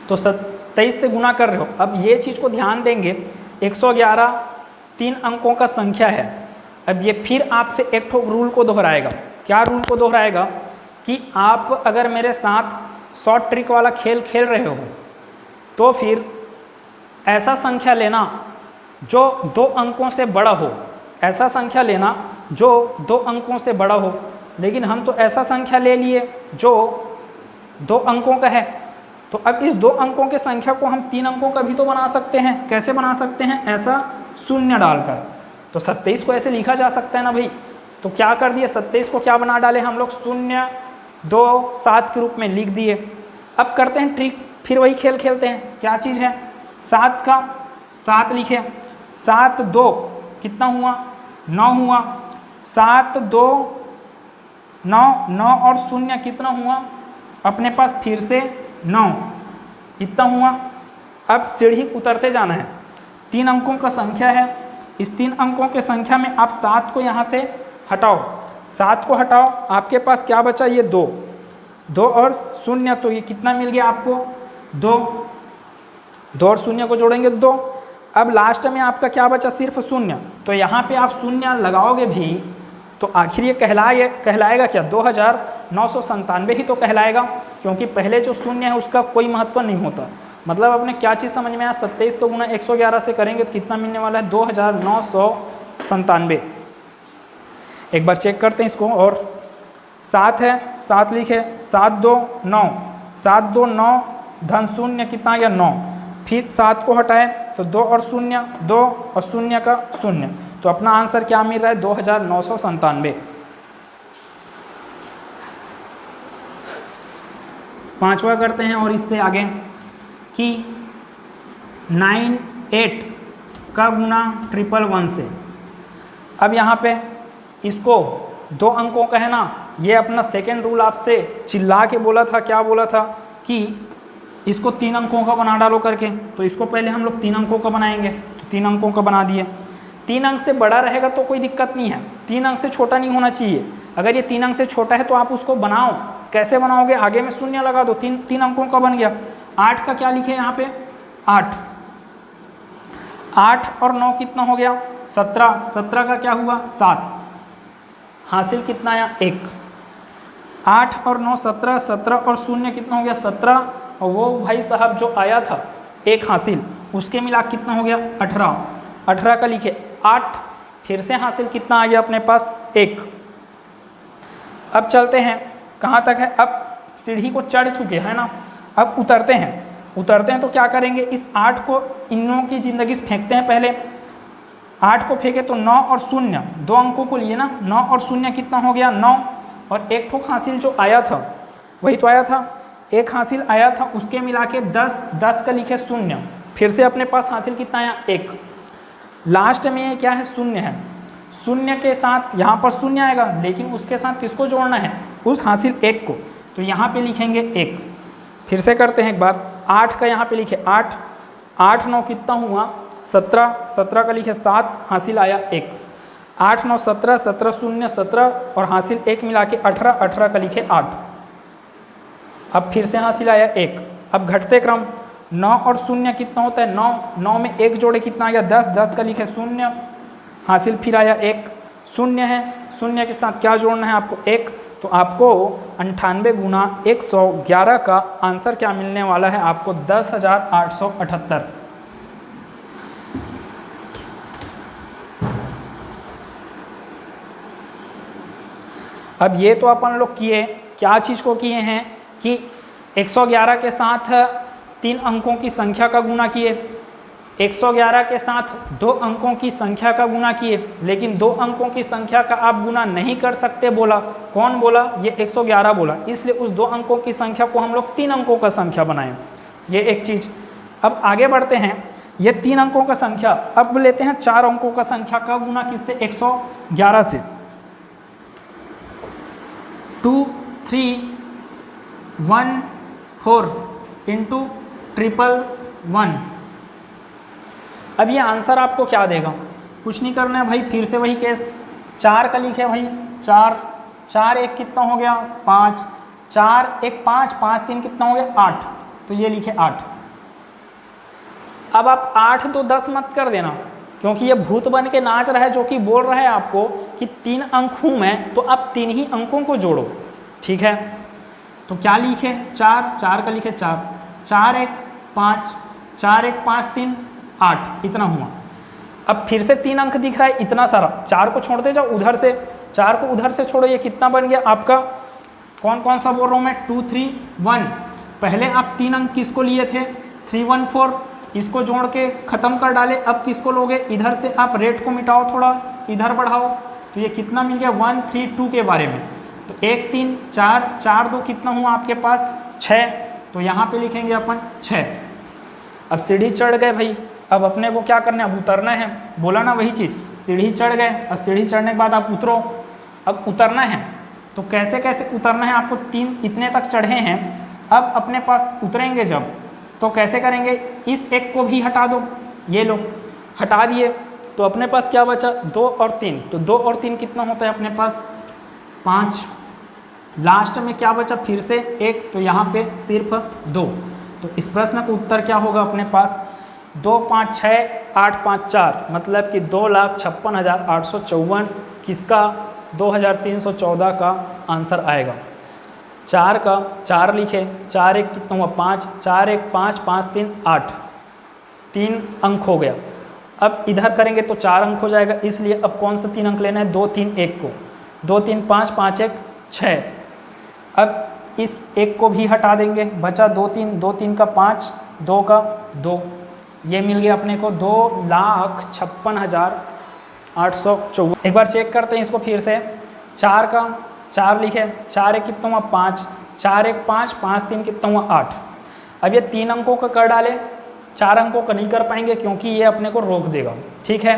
तो 27 से गुणा कर रहे हो। अब ये चीज़ को ध्यान देंगे, 111 3 अंकों का संख्या है। अब ये फिर आपसे एक ठोक रूल को दोहराएगा। क्या रूल को दोहराएगा कि आप अगर मेरे साथ शॉर्ट ट्रिक वाला खेल खेल रहे हो तो फिर ऐसा संख्या लेना जो 2 अंकों से बड़ा हो, ऐसा संख्या लेना जो 2 अंकों से बड़ा हो। लेकिन हम तो ऐसा संख्या ले लिए जो 2 अंकों का है, तो अब इस 2 अंकों के संख्या को हम 3 अंकों का भी तो बना सकते हैं। कैसे बना सकते हैं, ऐसा शून्य डालकर। तो 27 को ऐसे लिखा जा सकता है ना भाई, तो क्या कर दिए 27 को क्या बना डाले हम लोग 0 2 7 के रूप में लिख दिए। अब करते हैं ट्रिक, फिर वही खेल खेलते हैं। क्या चीज़ है, 7 का 7 लिखे, 7 2 कितना हुआ 9 हुआ, 7 2 9, 9 और 0 कितना हुआ अपने पास फिर से 9, इतना हुआ। अब सीढ़ी उतरते जाना है, 3 अंकों का संख्या है, इस 3 अंकों के संख्या में आप 7 को यहाँ से हटाओ, 7 को हटाओ, आपके पास क्या बचा ये 2, 2 और 0, तो ये कितना मिल गया आपको 2, 2 और 0 को जोड़ेंगे 2। अब लास्ट में आपका क्या बचा सिर्फ 0, तो यहाँ पे आप 0 लगाओगे भी तो आखिर ये कहलाएगा क्या 2997 ही तो कहलाएगा, क्योंकि पहले जो 0 है उसका कोई महत्व नहीं होता। मतलब आपने क्या चीज़ समझ में आया, 27 तो गुना 111 से करेंगे तो कितना मिलने वाला है 2997। एक बार चेक करते हैं इसको। और 7 है, 7 लिखे, 7 2 9, 7 2 9 धन 0 कितना आ गया 9, फिर 7 को हटाए तो 2 और 0, 2 और 0 का 0, तो अपना आंसर क्या मिल रहा है 2997। 5वां करते हैं और इससे आगे कि 9 8 का गुना 111 से। अब यहाँ पे इसको 2 अंकों का है ना, ये अपना सेकेंड रूल आपसे चिल्ला के बोला था, क्या बोला था कि इसको 3 अंकों का बना डालो करके। तो इसको पहले हम लोग 3 अंकों का बनाएंगे, तो 3 अंकों का बना दिए। 3 अंक से बड़ा रहेगा तो कोई दिक्कत नहीं है, 3 अंक से छोटा नहीं होना चाहिए। अगर ये 3 अंक से छोटा है तो आप उसको बनाओ, कैसे बनाओगे, आगे में 0 लगा दो, 3 अंकों का बन गया। 8 का क्या लिखे यहाँ पे 8, 8 और 9 कितना हो गया 17, 17 का क्या हुआ 7, हासिल कितना आया 1, 8 और 9 17, 17 और 0 कितना हो गया 17, और वो भाई साहब जो आया था 1 हासिल उसके मिला कितना हो गया 18, 18 का लिखे 8, फिर से हासिल कितना आ गया अपने पास 1। अब चलते हैं कहाँ तक है, अब सीढ़ी को चढ़ चुके हैं ना, अब उतरते हैं तो क्या करेंगे, इस 8 को इन लोगों की ज़िंदगी से फेंकते हैं। पहले 8 को फेंके तो 9 और 0 2 अंकों को लिए ना, 9 और 0 कितना हो गया 9, और 1 ठोक हासिल जो आया था वही तो आया था, 1 हासिल आया था उसके मिला के 10, 10 का लिखे 0, फिर से अपने पास हासिल कितना आया 1। लास्ट में ये क्या है 0 है, 0 के साथ यहाँ पर 0 आएगा, लेकिन उसके साथ किसको जोड़ना है उस हासिल 1 को, तो यहाँ पे लिखेंगे 1। फिर से करते हैं एक बार, 8 का यहाँ पे लिखे 8, 8 9 कितना हुआ 17, 17 का लिखे 7, हासिल आया 1। 8 9 17, 17 शून्य 17 और हासिल 1 मिला के 18, 18 का लिखे 8। अब फिर से हासिल आया 1। अब घटते क्रम 9 और शून्य कितना होता है 9, 9 में 1 जोड़े कितना आ गया 10, 10 का लिखे 0, हासिल फिर आया 1। शून्य है, शून्य के साथ क्या जोड़ना है आपको 1, तो आपको 98 गुना 111 का आंसर क्या मिलने वाला है आपको 10,878। अब ये तो अपन लोग किए, क्या चीज़ को किए हैं कि 111 के साथ 3 अंकों की संख्या का गुणा किए, 111 के साथ 2 अंकों की संख्या का गुणा किए, लेकिन 2 अंकों की संख्या का आप गुणा नहीं कर सकते बोला। कौन बोला? ये 111 बोला, इसलिए उस 2 अंकों की संख्या को हम लोग 3 अंकों का संख्या बनाएं। ये एक चीज़। अब आगे बढ़ते हैं, ये 3 अंकों का संख्या, अब लेते हैं 4 अंकों का संख्या का गुणा किससे 111 से। 2 3 1 4 इंटू 111। अब ये आंसर आपको क्या देगा? कुछ नहीं करना है भाई, फिर से वही केस, 4 का लिखे भाई 4, 4 1 कितना हो गया 5, 4 1 5, 5 3 कितना हो गया 8, तो ये लिखे 8। अब आप 8 तो 10 मत कर देना, क्योंकि ये भूत बन के नाच रहा है जो कि बोल रहा है आपको कि 3 अंक हूँ मैं, तो आप 3 ही अंकों को जोड़ो। ठीक है, तो क्या लिखे 4, 4 का लिखे 4, 4 1 5, 4 1 5 3 8, इतना हुआ। अब फिर से 3 अंक दिख रहा है इतना सारा, 4 को छोड़ते जाओ उधर से, 4 को उधर से छोड़ो, ये कितना बन गया आपका, कौन कौन सा बोल रहा हूँ मैं 2 3 1। पहले आप 3 अंक किसको लिए थे 3 1 4, इसको जोड़ के ख़त्म कर डाले। अब किसको लोगे, इधर से आप रेट को मिटाओ, थोड़ा इधर बढ़ाओ, तो ये कितना मिल गया 1 3 2 के बारे में। तो 1 3 4, 4 2 कितना हुआ आपके पास 6, तो यहाँ पे लिखेंगे अपन 6। अब सीढ़ी चढ़ गए भाई, अब अपने को क्या करना है, अब उतरना है, बोला ना वही चीज़, सीढ़ी चढ़ गए। अब सीढ़ी चढ़ने के बाद आप उतरो, अब उतरना है, तो कैसे कैसे उतरना है आपको, 3 इतने तक चढ़े हैं, अब अपने पास उतरेंगे जब, तो कैसे करेंगे, इस 1 को भी हटा दो, ये लो हटा दिए, तो अपने पास क्या बचा 2 और 3, तो 2 और 3 कितना होता है अपने पास 5। लास्ट में क्या बचा फिर से 1, तो यहाँ पे सिर्फ 2। तो इस प्रश्न का उत्तर क्या होगा अपने पास 2 5 6 8 5 4, मतलब कि 2,56,854 किसका 2314 का आंसर आएगा। 4 का 4 लिखे, 4 1 कितना हुआ 5, 4 1 5 5 3 8, 3 अंक हो गया। अब इधर करेंगे तो 4 अंक हो जाएगा, इसलिए अब कौन सा 3 अंक लेना है 2 3 1 को, 2 3 5 5 1 6। अब इस 1 को भी हटा देंगे, बचा 2 3, 2 3 का 5, 2 का 2, ये मिल गया अपने को 2,56,854। एक बार चेक करते हैं इसको फिर से, 4 का 4 लिखे, 4 1 कितना हुआ 5, 4 1 5 5 3 कितना हुआ 8। अब ये 3 अंकों का कर डाले, 4 अंकों का नहीं कर पाएंगे क्योंकि ये अपने को रोक देगा। ठीक है,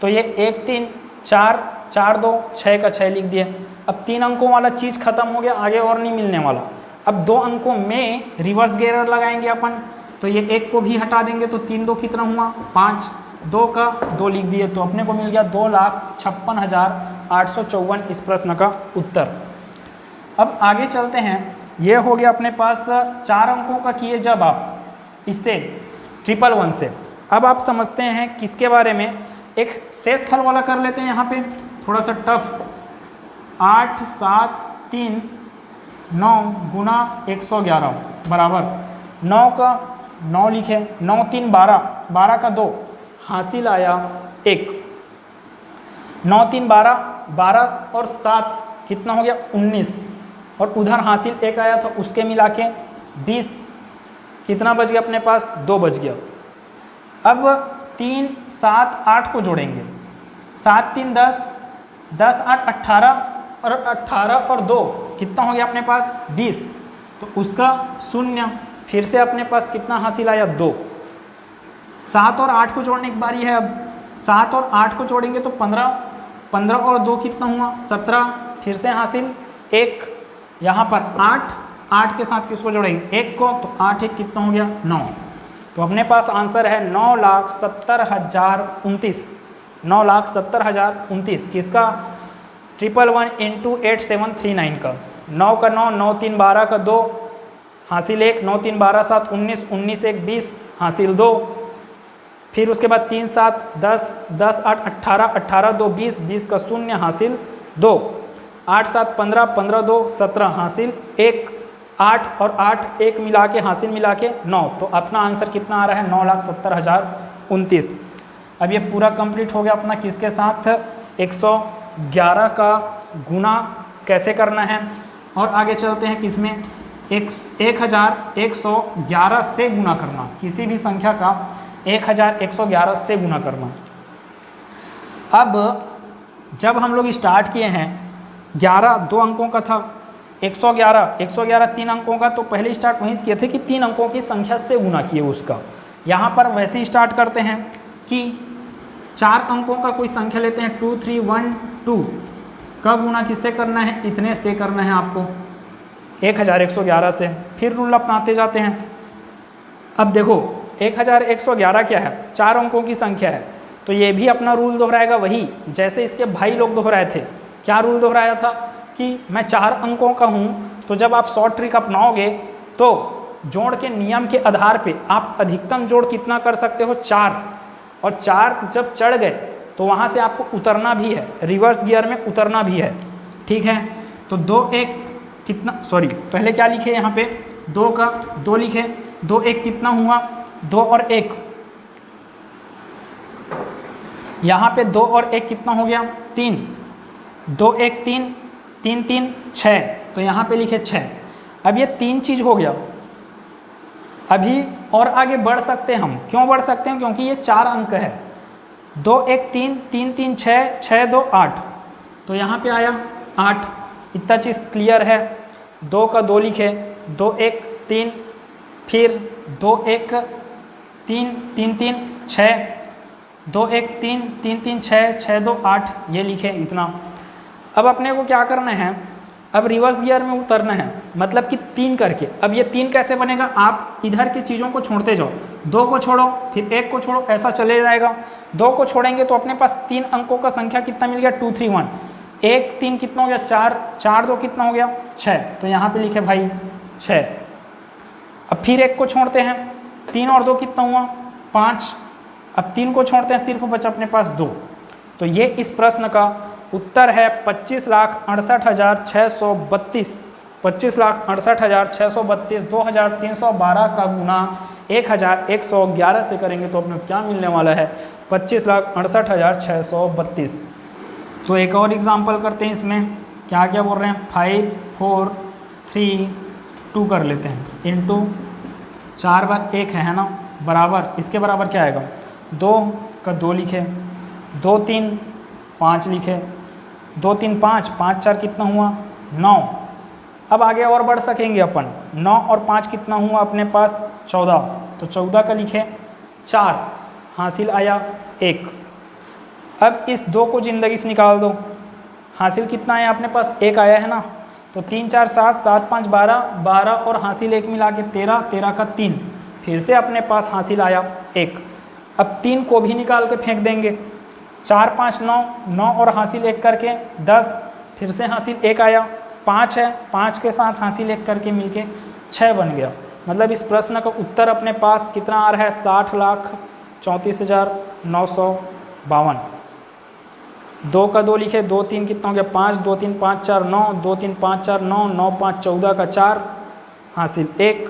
तो ये 1 3 4 4 2 6 का 6 लिख दिए। अब 3 अंकों वाला चीज़ खत्म हो गया, आगे और नहीं मिलने वाला। अब 2 अंकों में रिवर्स गेयर लगाएंगे अपन, तो ये 1 को भी हटा देंगे, तो 3 2 कितना हुआ 5, 2 का 2 लिख दिए, तो अपने को मिल गया 2,56,854 इस प्रश्न का उत्तर। अब आगे चलते हैं, ये हो गया अपने पास 4 अंकों का किए जब आप इससे 111 से। अब आप समझते हैं किसके बारे में, एक शेषफल वाला कर लेते हैं यहाँ पे थोड़ा सा टफ। 8 7 3 9 गुना 111 बराबर 9 का 9 लिखे, 9 3 12, 12 का 2, हासिल आया 1। 9 3 12, 12 और 7 कितना हो गया 19, और उधर हासिल 1 आया था उसके मिला के 20, कितना बच गया अपने पास 2 बच गया। अब 3 7 8 को जोड़ेंगे, 7 3 10, 10 8 18, और 18 और 2 कितना हो गया अपने पास 20, तो उसका 0, फिर से अपने पास कितना हासिल आया 2। 7 और 8 को जोड़ने की बारी है, अब 7 और 8 को जोड़ेंगे तो 15, 15 और 2 कितना हुआ 17, फिर से हासिल 1, यहाँ पर 8, 8 के साथ किसको जोड़ेंगे 1 को, तो 8 1 कितना हो गया 9। तो अपने पास आंसर है 9,70,029। 9,70,029 किसका? 111 इंटू 8739 का। 9 का 9, 9 3 12 का 2 हासिल 1, 9 3 12 7 19, 19 1 20 हासिल 2, फिर उसके बाद 3 7 10, 10 8 18, 18 2 20, 20 का 0 हासिल 2, 8 7 15, 15 2 17 हासिल 1, 8 और 8 1 मिला के हासिल मिला के 9। तो अपना आंसर कितना आ रहा है? 9,70,029। अब ये पूरा कंप्लीट हो गया अपना किसके साथ? 111 का गुना कैसे करना है। और आगे चलते हैं किसमें? 1111 से गुना करना, किसी भी संख्या का 1111 से गुना करना। अब जब हम लोग स्टार्ट किए हैं 11 2 अंकों का था, 111 3 अंकों का, तो पहले स्टार्ट वहीं से किए थे कि 3 अंकों की संख्या से गुना किए उसका। यहाँ पर वैसे ही स्टार्ट करते हैं कि 4 अंकों का कोई संख्या लेते हैं 2 3 1 2 का गुना किससे करना है? इतने से करना है आपको 1111 से। फिर रूल अपनाते जाते हैं। अब देखो 1111 क्या है? 4 अंकों की संख्या है, तो ये भी अपना रूल दोहराएगा वही जैसे इसके भाई लोग दोहराए थे। क्या रूल दोहराया था कि मैं 4 अंकों का हूँ, तो जब आप शॉर्ट ट्रिक अपनाओगे तो जोड़ के नियम के आधार पे आप अधिकतम जोड़ कितना कर सकते हो? 4। और 4 जब चढ़ गए तो वहाँ से आपको उतरना भी है, रिवर्स गियर में उतरना भी है। ठीक है, तो 2 1 कितना, सॉरी पहले क्या लिखे यहाँ पे? 2 का 2 लिखे। 2 1 कितना हुआ? 2 और 1। यहाँ पे 2 और 1 कितना हो गया? 3। 2 1 3, 3 3 6, तो यहाँ पे लिखे 6। अब ये 3 चीज़ हो गया। अभी और आगे बढ़ सकते हैं हम। क्यों बढ़ सकते हैं? क्योंकि ये 4 अंक है। 2 1 3, 3 3 6, 6 2 8, तो यहाँ पे आया 8। इतना चीज़ क्लियर है। 2 का 2 लिखे। 2 1 3, फिर 2 1 3 3 3 6, 2 1 3 3 3 6, 6 2 8, ये लिखे इतना। अब अपने को क्या करना है? अब रिवर्स गियर में उतरना है, मतलब कि 3 करके। अब ये 3 कैसे बनेगा? आप इधर की चीज़ों को छोड़ते जाओ। 2 को छोड़ो, फिर 1 को छोड़ो, ऐसा चले जाएगा। 2 को छोड़ेंगे तो अपने पास 3 अंकों का संख्या कितना मिल गया? 2 3 1। 1 3 कितना हो गया? 4। 4 2 कितना हो गया? 6, तो यहाँ पे लिखे भाई 6। अब फिर 1 को छोड़ते हैं, 3 और 2 कितना हुआ? 5। अब 3 को छोड़ते हैं, सिर्फ बचा अपने पास 2। तो ये इस प्रश्न का उत्तर है 25,68,632। 25,68,632 2312 का गुना 1111 से करेंगे तो अपने क्या मिलने वाला है? 25,68,632। तो एक और एग्जाम्पल करते हैं। इसमें क्या क्या बोल रहे हैं? 5 4 3 2 कर लेते हैं। इंटू 4 बार 1 है ना, बराबर इसके बराबर क्या आएगा? 2 का 2 लिखे। 2 3 5 लिखे। 2 3 5, 5 4 कितना हुआ? 9। अब आगे और बढ़ सकेंगे अपन। 9 और 5 कितना हुआ अपने पास? 14, तो 14 का लिखे। 4 हासिल आया 1। अब इस 2 को जिंदगी से निकाल दो। हासिल कितना आया अपने पास? 1 आया है ना, तो 3 4 7, 7 5 12, 12 और हासिल 1 मिला के 13, 13 का 3, फिर से अपने पास हासिल आया 1। अब 3 को भी निकाल के फेंक देंगे। 4 5 9, 9 और हासिल 1 करके 10, फिर से हासिल 1 आया। 5 है, 5 के साथ हासिल 1 करके मिलके 6 बन गया। मतलब इस प्रश्न का उत्तर अपने पास कितना आ रहा है? 60,34,952। 2 का 2 लिखे। 2 3 कितना हो गया? 5। 2 3 5 4 9, 2 3 5 4 9, 9 5 14 का 4 हासिल 1।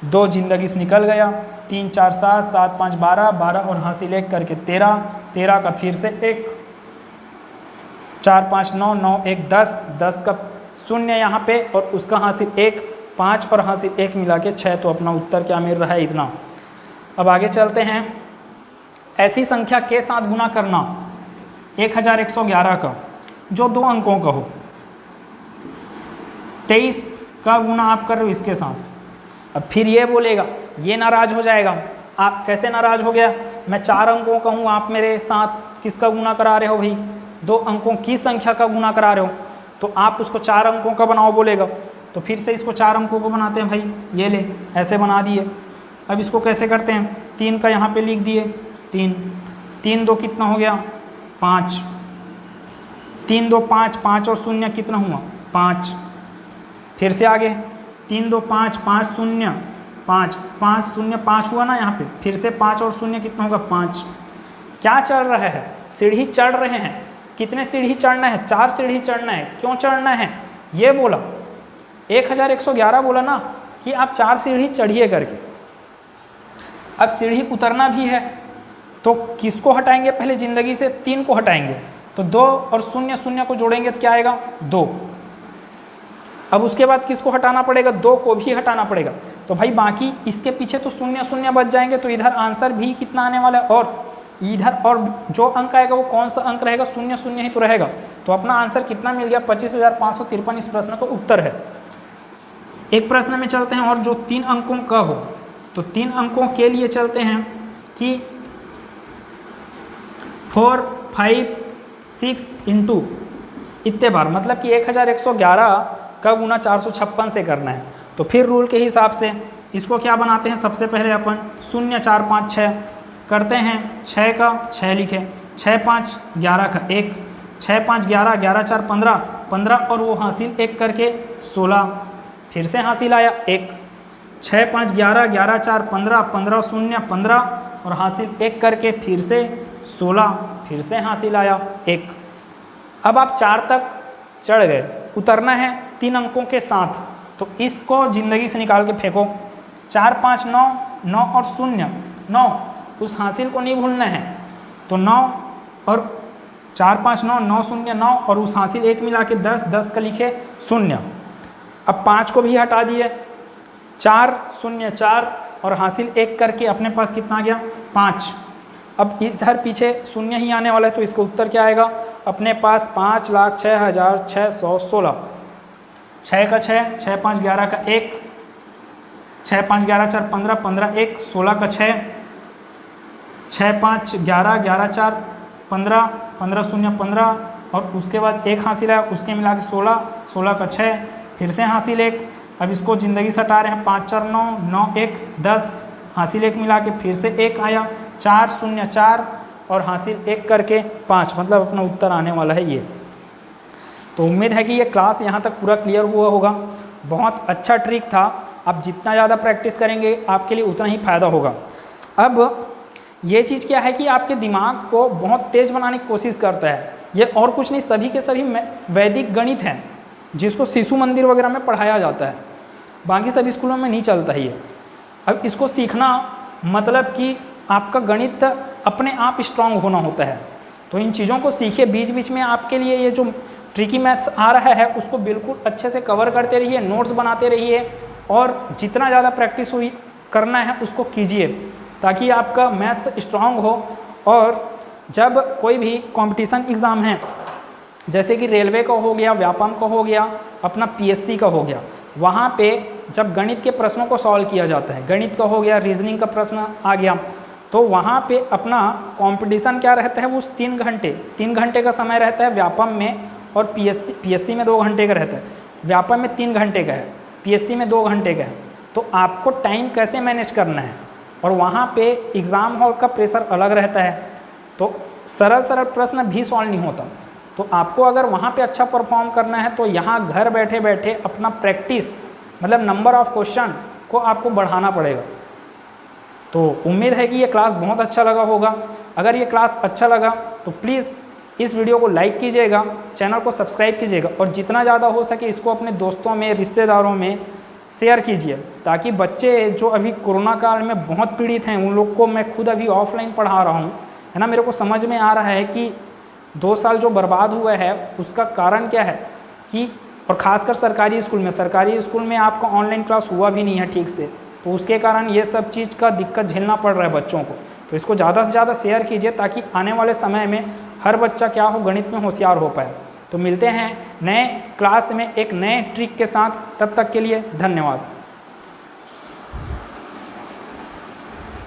2 जिंदगी से निकल गया। 3 4 7, 7 5 12, 12 और हासिल 1 करके 13, 13 का फिर से 1, 4 5 9, 9 1 10, 10 का 0 यहाँ पे और उसका हासिल 1, 5 और हासिल 1 मिला के 6। तो अपना उत्तर क्या मिल रहा है? इतना। अब आगे चलते हैं। ऐसी संख्या के साथ गुना करना 1111 का जो 2 अंकों का हो। 23 का गुना आप कर रहे हो इसके साथ। अब फिर ये बोलेगा, ये नाराज़ हो जाएगा। आप कैसे नाराज़ हो गया? मैं 4 अंकों का हूँ, आप मेरे साथ किसका गुना करा रहे हो भाई? 2 अंकों की संख्या का गुना करा रहे हो, तो आप उसको 4 अंकों का बनाओ बोलेगा। तो फिर से इसको 4 अंकों को बनाते हैं भाई। ये ले, ऐसे बना दिए। अब इसको कैसे करते हैं, 3 का यहाँ पे लिख दिए, 3 3 2 कितना हो गया 5, 3 2 5, 5 और 0 कितना हुआ 5, फिर से आगे 3 2 5, 5 0 5, 5 0 5 हुआ ना यहाँ पे, फिर से 5 और 0 कितना होगा 5। क्या चढ़ रहा है, सीढ़ी चढ़ रहे हैं। कितने सीढ़ी चढ़ना है, 4 सीढ़ी चढ़ना है। क्यों चढ़ना है ये बोला, 1111 बोला ना कि आप 4 सीढ़ी चढ़िए करके। अब सीढ़ी उतरना भी है तो किसको हटाएंगे, पहले ज़िंदगी से 3 को हटाएंगे, तो 2 और 0 0 को जोड़ेंगे तो क्या आएगा 2। अब उसके बाद किसको हटाना पड़ेगा, 2 को भी हटाना पड़ेगा। तो भाई बाकी इसके पीछे तो 0 0 बच जाएंगे, तो इधर आंसर भी कितना आने वाला है, और इधर और जो अंक आएगा वो कौन सा अंक रहेगा, 0 0 ही तो रहेगा। तो अपना आंसर कितना मिल गया, 25,553 इस प्रश्न का उत्तर है। एक प्रश्न में चलते हैं और जो 3 अंकों का हो, तो 3 अंकों के लिए चलते हैं कि 4 5 6 इंटू इतने बार, मतलब कि 1111 का गुना 456 से करना है। तो फिर रूल के हिसाब से इसको क्या बनाते हैं, सबसे पहले अपन 0 4 5 6 करते हैं, 6 का 6 लिखे, 6 5 11 का 1, 6 5 11, 11 4 15, 15 और वो हासिल 1 करके 16, फिर से हासिल आया 1, 6 5 11, 11 4 15, 15 0 15 और हासिल 1 करके फिर से 16, फिर से हासिल आया 1। अब आप 4 तक चढ़ गए, उतरना है 3 अंकों के साथ, तो इसको ज़िंदगी से निकाल के फेंको। 4 5 9, 9 और 0 9, उस हासिल को नहीं भूलना है। तो 9 और 4 5 9, 9 0 9 और उस हासिल 1 मिला के 10, 10 का लिखे 0। अब 5 को भी हटा दिए, 4 0 4 और हासिल 1 करके अपने पास कितना आ गया 5। अब इधर पीछे 0 ही आने वाला है, तो इसका उत्तर क्या आएगा अपने पास 5,06,616। 6 का 6, 6 5 11 का 1, 6 5 11 4 15, 15 1, 16 का 6, 6 5 11, 11 4 15, 15 0 15 और उसके बाद 1 हासिल है, उसके मिला के 16, 16 का 6, फिर से हासिल 1। अब इसको ज़िंदगी से हटा रहे हैं, 5 4 9, 9 1 10, हासिल 1 मिला के फिर से 1 आया, 4 0 4 और हासिल 1 करके 5, मतलब अपना उत्तर आने वाला है ये। तो उम्मीद है कि ये क्लास यहाँ तक पूरा क्लियर हुआ होगा। बहुत अच्छा ट्रिक था, आप जितना ज़्यादा प्रैक्टिस करेंगे आपके लिए उतना ही फ़ायदा होगा। अब ये चीज़ क्या है कि आपके दिमाग को बहुत तेज़ बनाने की कोशिश करता है। ये और कुछ नहीं, सभी के सभी वैदिक गणित हैं जिसको शिशु मंदिर वगैरह में पढ़ाया जाता है, बाकी सभी स्कूलों में नहीं चलता ही है। अब इसको सीखना मतलब कि आपका गणित अपने आप स्ट्रांग होना होता है। तो इन चीज़ों को सीखिए, बीच बीच में आपके लिए ये जो ट्रिकी मैथ्स आ रहा है उसको बिल्कुल अच्छे से कवर करते रहिए, नोट्स बनाते रहिए और जितना ज़्यादा प्रैक्टिस हुई करना है उसको कीजिए, ताकि आपका मैथ्स स्ट्रांग हो। और जब कोई भी कंपटीशन एग्ज़ाम है, जैसे कि रेलवे का हो गया, व्यापम का हो गया, अपना पीएससी का हो गया, वहाँ पे जब गणित के प्रश्नों को सॉल्व किया जाता है, गणित का हो गया, रीजनिंग का प्रश्न आ गया, तो वहाँ पे अपना कंपटीशन क्या रहता है, वो 3 घंटे का समय रहता है व्यापम में, और पीएससी में 2 घंटे का रहता है। व्यापम में 3 घंटे का है, पीएससी में 2 घंटे का है। तो आपको टाइम कैसे मैनेज करना है, और वहाँ पे एग्ज़ाम हॉल का प्रेशर अलग रहता है, तो सरल प्रश्न भी सॉल्व नहीं होता। तो आपको अगर वहाँ पे अच्छा परफॉर्म करना है तो यहाँ घर बैठे बैठे अपना प्रैक्टिस, मतलब नंबर ऑफ़ क्वेश्चन को आपको बढ़ाना पड़ेगा। तो उम्मीद है कि ये क्लास बहुत अच्छा लगा होगा। अगर ये क्लास अच्छा लगा तो प्लीज़ इस वीडियो को लाइक कीजिएगा, चैनल को सब्सक्राइब कीजिएगा और जितना ज़्यादा हो सके इसको अपने दोस्तों में, रिश्तेदारों में शेयर कीजिए, ताकि बच्चे जो अभी कोरोना काल में बहुत पीड़ित हैं उन लोग को मैं खुद अभी ऑफलाइन पढ़ा रहा हूँ, है ना। मेरे को समझ में आ रहा है कि 2 साल जो बर्बाद हुआ है उसका कारण क्या है कि, और ख़ासकर सरकारी स्कूल में आपका ऑनलाइन क्लास हुआ भी नहीं है ठीक से, तो उसके कारण ये सब चीज़ का दिक्कत झेलना पड़ रहा है बच्चों को। तो इसको ज़्यादा से ज़्यादा शेयर कीजिए, ताकि आने वाले समय में हर बच्चा क्या हो, गणित में होशियार हो पाए। तो मिलते हैं नए क्लास में एक नए ट्रिक के साथ, तब तक के लिए धन्यवाद।